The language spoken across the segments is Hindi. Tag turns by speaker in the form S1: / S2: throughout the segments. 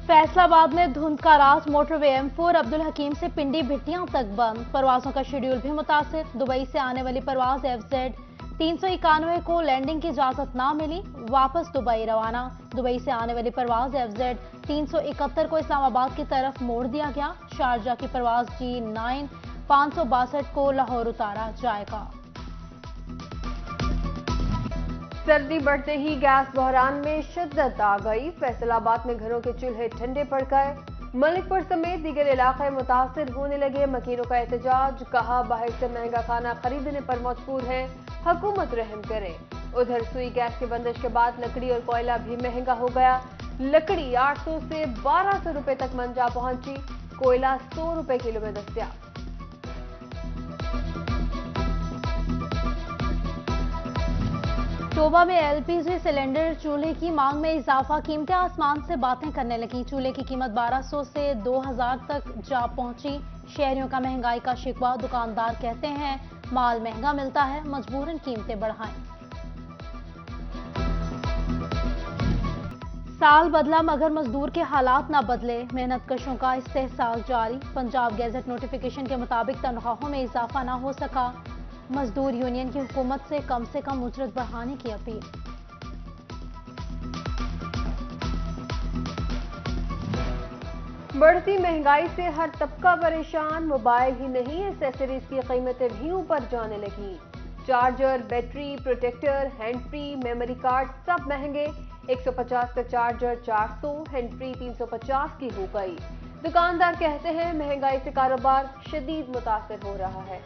S1: फैसलाबाद में धुंध का राज, मोटरवे M4 अब्दुल हकीम से पिंडी भिट्टियां तक बंद। परवाजों का शेड्यूल भी मुतासिर। दुबई से आने वाली परवाज FZ 391 को लैंडिंग की इजाजत ना मिली, वापस दुबई रवाना। दुबई से आने वाली परवाज FZ 371 को इस्लामाबाद की तरफ मोड़ दिया गया। शारजा की परवाज G9 562 को लाहौर उतारा जाएगा।
S2: सर्दी बढ़ते ही गैस बहरान में शिद्दत आ गई। फैसलाबाद में घरों के चूल्हे ठंडे पड़ गए। मलिकपुर समेत दीगर इलाके मुतासिर होने लगे। मकीनों का एहतजाज, कहा बाहर से महंगा खाना खरीदने पर मजबूर है, हुकूमत रहम करे। उधर सुई गैस की बंदिश के बाद लकड़ी और कोयला भी महंगा हो गया। लकड़ी 800 से 1200 रुपए तक मंजा पहुंची, कोयला 100 रुपए किलो में दस्तयाब।
S1: टोबा में LPG सिलेंडर चूल्हे की मांग में इजाफा, कीमतें आसमान से बातें करने लगी। चूल्हे की कीमत 1200 से 2000 तक जा पहुंची। शहरियों का महंगाई का शिकवा, दुकानदार कहते हैं माल महंगा मिलता है, मजबूरन कीमतें बढ़ाएं। साल बदला मगर मजदूर के हालात ना बदले, मेहनत कशों का इस्तेहसाल जारी। पंजाब गैजेट नोटिफिकेशन के मुताबिक तनख्वाहों में इजाफा ना हो सका। मजदूर यूनियन की हुकूमत से कम उजरत बढ़ाने की अपील।
S2: बढ़ती महंगाई से हर तबका परेशान। मोबाइल ही नहीं, एक्सेसरीज की कीमतें भी ऊपर जाने लगी। Charger, battery, protector, hand free, memory card सब महंगे। 150 का चार्जर 400, हैंड फ्री 350 की हो गई। दुकानदार कहते हैं महंगाई से कारोबार शदीद मुतासिर हो रहा है।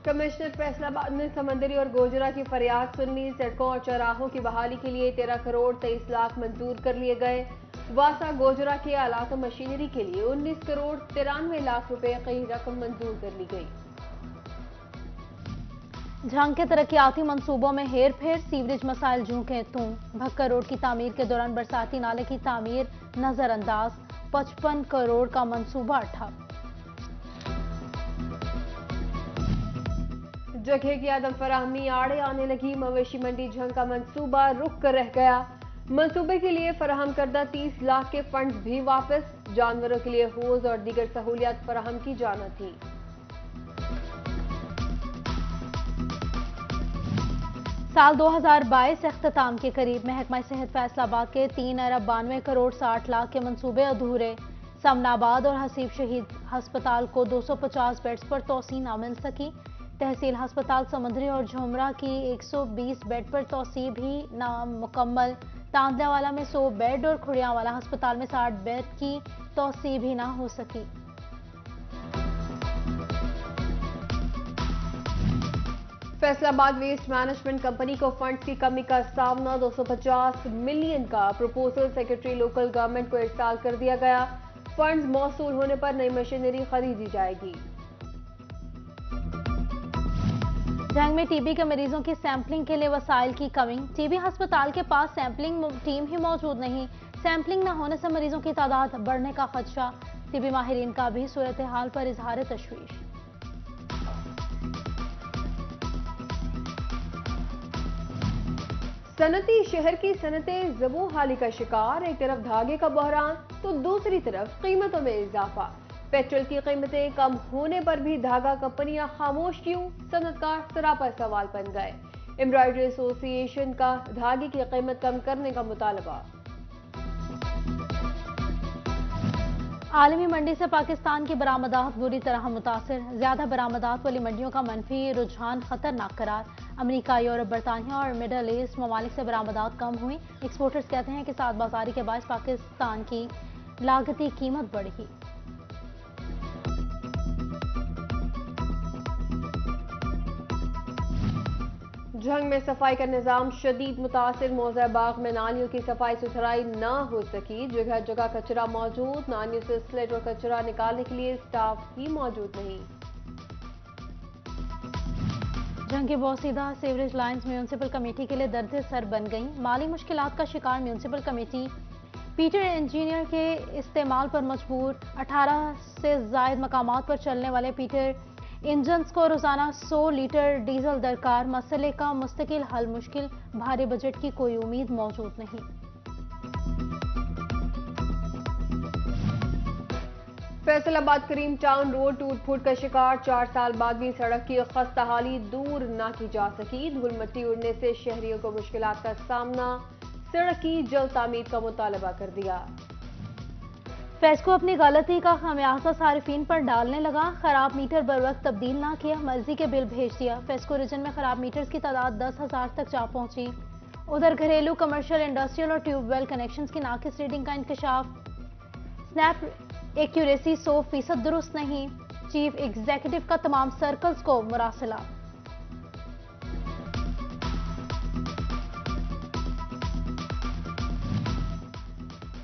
S2: कमिश्नर फैसलाबाद ने समंदरी और गोजरा की फरियाद सुन ली। सड़कों और चौराहों की बहाली के लिए 13 करोड़ 23 लाख मंजूर कर लिए गए। वासा गोजरा के आलात और मशीनरी के लिए 19 करोड़ 93 लाख रुपए की रकम मंजूर कर ली गई।
S1: झंग के तरक्याती मंसूबों में हेर फेर, सीवरेज मसाइल झूके तू। भक्कर रोड की तामीर के दौरान बरसाती नाले की तामीर नजरअंदाज, 55 करोड़ का मंसूबा ठप।
S2: जगह की आदम फराहमी आड़े आने लगी। मवेशी मंडी झंग का मंसूबा रुक कर रह गया। मंसूबे के लिए फराहम करदा 30 लाख के फंड्स भी वापस। जानवरों के लिए होज और दीगर सहूलियात फराहम की जाना थी।
S1: साल 2022 अख्ताम के करीब महकमा सेहत फैसलाबाद के 3 अरब 92 करोड़ 60 लाख के मंसूबे अधूरे। समनाबाद और हसीब शहीद अस्पताल को 250 बेड्स पर तोसी ना मिल सकी। तहसील अस्पताल समंदरी और झुमरा की 120 बेड पर तोसी भी नामुकम्मल। तांदलावाला में 100 बेड और खुड़ियावाला अस्पताल में 60 बेड की तोसी भी ना हो सकी।
S2: फैसलाबाद वेस्ट मैनेजमेंट कंपनी को फंड्स की कमी का सामना। 250 मिलियन का प्रपोजल सेक्रेटरी लोकल गवर्नमेंट को इरसाल कर दिया गया। फंड्स मौसूल होने पर नई मशीनरी खरीदी जाएगी।
S1: झंग में टीबी के मरीजों की सैंपलिंग के लिए वसाइल की कमी। टीबी अस्पताल के पास सैंपलिंग टीम ही मौजूद नहीं। सैंपलिंग न होने से मरीजों की तादाद बढ़ने का खदशा। टीबी माहिरीन का भी सूरत हाल पर इजहार तशवीश।
S2: सनती शहर की सनतें ज़बू हाली का शिकार। एक तरफ धागे का बहरान तो दूसरी तरफ कीमतों में इजाफा। पेट्रोल की कीमतें कम होने पर भी धागा कंपनियां खामोश क्यों? सनतकार सरापा सवाल बन गए। एम्ब्रॉयडरी एसोसिएशन का धागे की कीमत कम करने का मुतालबा।
S1: आलमी मंडी से पाकिस्तान की बरामदात बुरी तरह मुतासिर। ज्यादा बरामदात वाली मंडियों का मनफी रुझान खतरनाक करार। अमेरिका, यूरोप, बरतानिया और मिडल ईस्ट ममालिक से बरामदात कम हुई। एक्सपोर्टर्स कहते हैं कि साथ बाजारी के बायस पाकिस्तान की लागती कीमत बढ़ी।
S2: झंग में सफाई का निजाम शदीद मुतासिर। मौजा बाग में नालियों की सफाई सुथराई न हो सकी। जगह जगह कचरा मौजूद। नालियों से स्लेट और कचरा निकालने के लिए स्टाफ ही मौजूद नहीं।
S1: झंग की बोसीदा सीवरेज लाइन्स म्यूनिसिपल कमेटी के लिए दर्द सर बन गई। माली मुश्किलात का शिकार म्यूनिसिपल कमेटी पीटर इंजीनियर के इस्तेमाल पर मजबूर। 18 से जायद मकामात पर चलने वाले पीटर इंजन्स को रोजाना 100 लीटर डीजल दरकार। मसले का मुस्तकिल हल मुश्किल। भारी बजट की कोई उम्मीद मौजूद नहीं।
S2: फैसलाबाद करीम टाउन रोड टूट फूट का शिकार, 4 साल बाद भी सड़क की खस्ताहाली दूर ना की जा सकी। धूल मिट्टी उड़ने से शहरियों को मुश्किलात का सामना, सड़क की जल्द तामीर का मुतालबा कर दिया।
S1: फेस्को अपनी गलती का खमियाजा सारिफीन पर डालने लगा, खराब मीटर बर वक्त तब्दील ना किया, मर्जी के बिल भेज दिया। फेस्को रीजन में खराब मीटर्स की तादाद 10,000 तक जा पहुंची। उधर घरेलू, कमर्शियल, इंडस्ट्रियल और ट्यूबवेल कनेक्शंस की नाकिस रीडिंग का इंकशाफ। स्नैप एक्यूरेसी 100% दुरुस्त नहीं, चीफ एग्जीक्यूटिव का तमाम सर्कल्स को मुरासिला।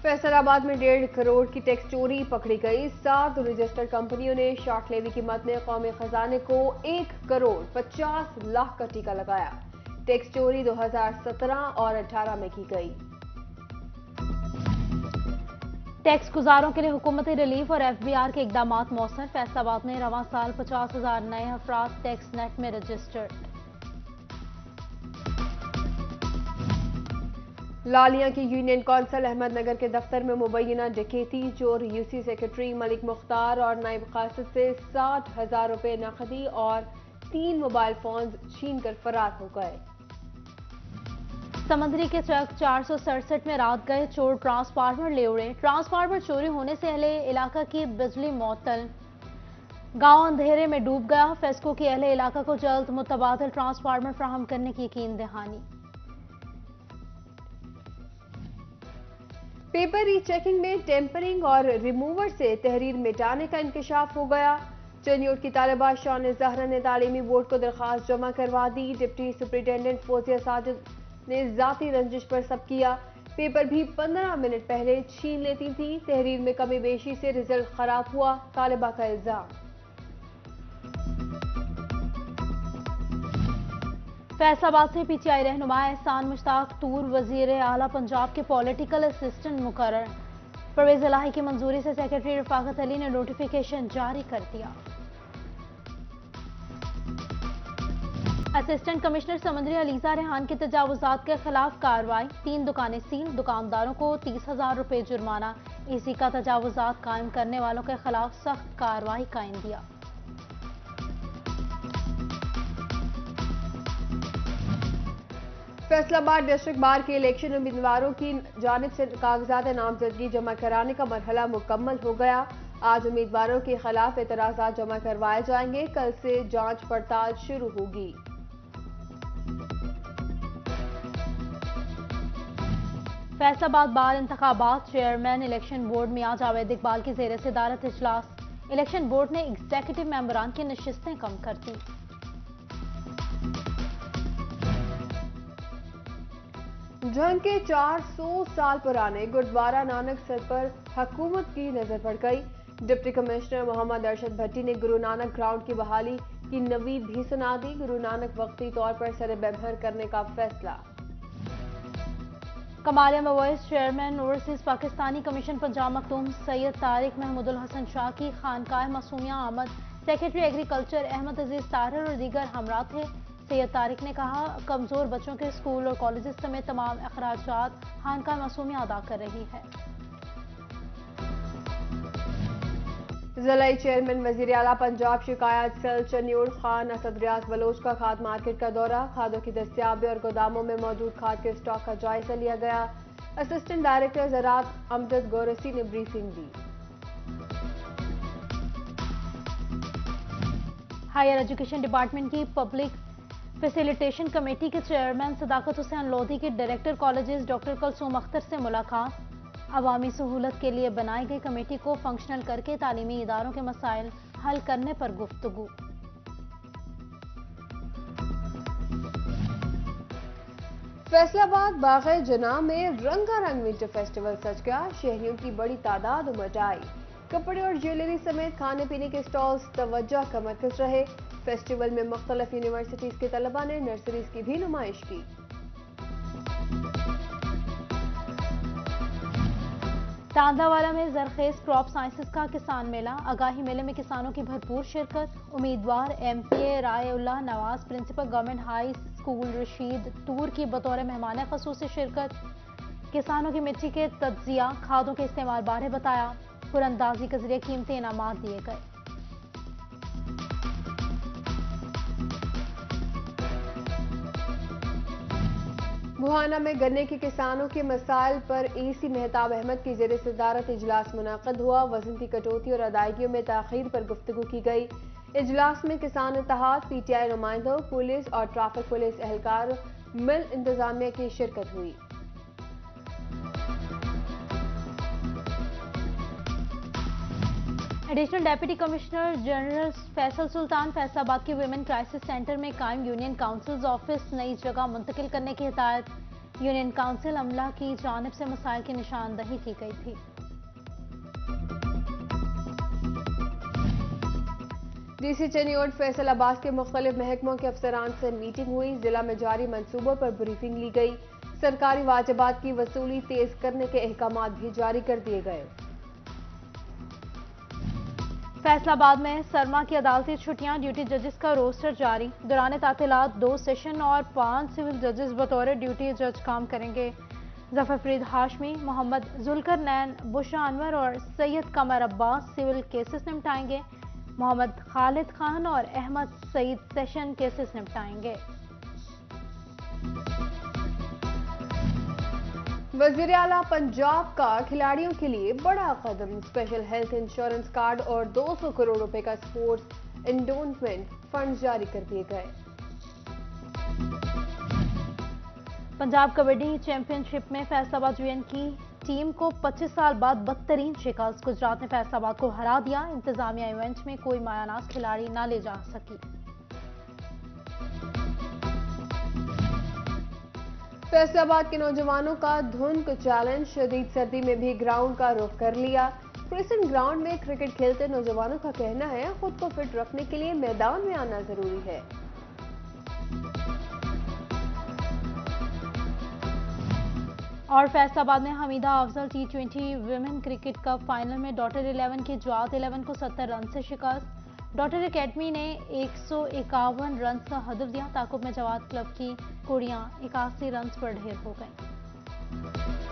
S2: फैसलाबाद में 1.5 करोड़ की टैक्स चोरी पकड़ी गई। 7 रजिस्टर्ड कंपनियों ने शॉर्ट लेवी कीमत में कौमी खजाने को 1 करोड़ 50 लाख का टीका लगाया। टैक्स चोरी 2017 और 18 में की गई।
S1: टैक्स गुजारों के लिए हुकूमती रिलीफ और एफबीआर के इकदाम मौसर। फैसलाबाद में रवां साल 50,000 नए अफराद टैक्स नेट में रजिस्टर्ड।
S2: लालिया की यूनियन कौंसिल अहमदनगर के दफ्तर में मुबैना डकैती, चोर यूसी सेक्रेटरी मलिक मुख्तार और नायब कासिद से 60,000 रुपए नकदी और 3 मोबाइल फोन छीन कर फरार हो गए।
S1: समंदरी के ट्रक 467 में रात गए चोर ट्रांसफार्मर ले उड़े। ट्रांसफार्मर चोरी होने से अहले इलाका की बिजली मअतल, गांव अंधेरे में डूब गया। फेस्को की अहले इलाका को जल्द मुतबादिल ट्रांसफार्मर फराहम करने की यकीन दहानी।
S2: पेपर रीचेकिंग में टेम्परिंग और रिमूवर से तहरीर मिटाने का इंकशाफ हो गया। चनियोट की तालिबा शान ज़हरा ने तालीमी बोर्ड को दरख्वास्त जमा करवा दी। डिप्टी सुपरिटेंडेंट फौजिया साजिद ने जाती रंजिश पर सब किया। पेपर भी 15 मिनट पहले छीन लेती थी। तहरीर में कमी बेशी से रिजल्ट खराब हुआ, तालिबा का इल्जाम।
S1: फैसलाबाद से पीटीआई रहनुमा एहसान मुश्ताक तूर वजीर आला पंजाब के पॉलिटिकल असिस्टेंट मुकर्रर। परवेज इलाही की मंजूरी से सेक्रेटरी रफाकत अली ने नोटिफिकेशन जारी कर दिया। असिस्टेंट कमिश्नर समंदरी अलीजा रेहान के तजावुजात के खिलाफ कार्रवाई। 3 दुकानें सील, दुकानदारों को 30,000 रुपए जुर्माना। इसी का तजावुजात कायम करने वालों के खिलाफ सख्त कार्रवाई का इंदिया।
S2: फैसलाबाद डिस्ट्रिक्ट बार के इलेक्शन उम्मीदवारों की जानिब से कागजात नामजदगी जमा कराने का मरहला मुकम्मल हो गया। आज उम्मीदवारों के खिलाफ एतराज़ात जमा करवाए जाएंगे। कल से जांच पड़ताल शुरू होगी।
S1: फैसलाबाद बार इंतखाबात चेयरमैन इलेक्शन बोर्ड मियां जावेद इकबाल की जेर सदारत इजलास। इलेक्शन बोर्ड ने एग्जीक्यूटिव मेंबरान की नशिस्तें कम कर दी।
S2: जंग के 400 साल पुराने गुरुद्वारा नानक सर पर हुकूमत की नजर पड़ गई। डिप्टी कमिश्नर मोहम्मद अरशद भट्टी ने गुरु नानक ग्राउंड की बहाली की नवीद भी सुना दी। गुरु नानक वक्ती तौर पर सर बेमहर करने का फैसला।
S1: कमालिया में vice chairman overseas Pakistani commission Punjab Makhdoom Syed Tariq Mahmoodul Hassan Shah की खानकाह मासूमिया आमद। सेक्रेटरी एग्रीकल्चर अहमद अजीज तारर और दीगर हमरा थे। सैयद तारिक ने कहा, कमजोर बच्चों के स्कूल और कॉलेजेस समेत तमाम अखराजात खानकाह मासूमिया अदा कर रही है।
S2: जिला चेयरमैन वजीर आला पंजाब शिकायत सेल चनियोड़ खान असद रियाज बलोच का खाद मार्केट का दौरा। खादों की दस्तियाबी और गोदामों में मौजूद खाद के स्टॉक का जायजा लिया गया। असिस्टेंट डायरेक्टर ज़राअत अमजद गौरसी ने ब्रीफिंग दी।
S1: हायर एजुकेशन डिपार्टमेंट की पब्लिक फैसिलिटेशन कमेटी के चेयरमैन सदाकत हुसैन लोधी की director colleges doctor Kulsoom Akhtar से मुलाकात। अवामी सहूलत के लिए बनाई गई कमेटी को फंक्शनल करके तालीमी इदारों के मसाइल हल करने पर गुफ्तगू।
S2: फैसलाबाद बाग़े जना में रंगारंग विंटर फेस्टिवल सज गया। शहरियों की बड़ी तादाद उमड़ आई। कपड़े और ज्वेलरी समेत खाने पीने के स्टॉल्स तवज्जो का मरकज रहे। फेस्टिवल में मुख्तलिफ यूनिवर्सिटीज के तलबा ने नर्सरीज की भी नुमाइश की।
S1: तांदावाला में जरखेज क्रॉप साइंसेस का किसान मेला। आगाही मेले में किसानों की भरपूर शिरकत। उम्मीदवार MPA Raiullah Nawaz principal government high school Rashid टूर की बतौर मेहमान खसूसी शिरकत। किसानों की मिट्टी के तज्जिया खादों के इस्तेमाल बारे बताया। पुरंदाजी के जरिए कीमती इनामात दिए गए।
S2: बुहाना में गन्ने के किसानों के मसाइल पर एसी मेहताब अहमद की जेर सदारत इजलास मुनाकिद हुआ। वजन की कटौती और अदायगियों में ताखीर पर गुफ्तगू की गई। इजलास में किसान इत्तेहाद, पीटीआई नुमाइंदों, पुलिस और ट्रैफिक पुलिस एहलकार, मिल इंतजामिया की शिरकत हुई।
S1: Additional deputy commissioner general Faisal Sultan Faisalabad के विमेन क्राइसिस सेंटर में कायम यूनियन काउंसिल ऑफिस नई जगह मुंतकिल करने की हिदायत। यूनियन काउंसिल अमला की जानिब से मसाइल की निशानदही की गई थी।
S2: डीसी चनियोट फैसलाबाद के मुख्तलिफ महकमों के अफसरान से मीटिंग हुई। जिला में जारी मंसूबों पर ब्रीफिंग ली गई। सरकारी वाजिबात की वसूली तेज करने के अहकामात भी जारी कर दिए गए।
S1: फैसलाबाद में सरमा की अदालती छुट्टियां, ड्यूटी जजेस का रोस्टर जारी। दौरान तातीलात 2 सेशन और 5 सिविल जजेस बतौर ड्यूटी जज काम करेंगे। जफर फरीद हाशमी, मोहम्मद जुल्कर नैन, बुशरा अनवर और सैयद कमर अब्बास सिविल केसेस निपटाएंगे। मोहम्मद खालिद खान और अहमद सईद सेशन केसेस निपटाएंगे।
S2: वज़ीर आला पंजाब का खिलाड़ियों के लिए बड़ा कदम। स्पेशल हेल्थ इंश्योरेंस कार्ड और 200 करोड़ रुपए का स्पोर्ट्स एंडोमेंट फंड जारी कर दिए गए।
S1: पंजाब कबड्डी चैंपियनशिप में फैसलाबाद यूएन की टीम को 25 साल बाद बदतरीन शिकस्त। गुजरात ने फैसलाबाद को हरा दिया। इंतजामिया इवेंट में कोई मायानाज खिलाड़ी न ले जा सकी।
S2: फैसलाबाद के नौजवानों का धुंध चैलेंज। शदीद सर्दी में भी ग्राउंड का रुख कर लिया। क्रिसेंट ग्राउंड में क्रिकेट खेलते नौजवानों का कहना है खुद को फिट रखने के लिए मैदान में आना जरूरी है।
S1: और फैसलाबाद में Hamida Afzal T20 women cricket cup final में डॉटर 11 की जवात 11 को 70 रन से शिकस्त। डॉटर एकेडमी ने 151 रन का हदफ दिया। ताकुब में जवात क्लब की कुड़ियां 81 रन पर ढेर हो गईं।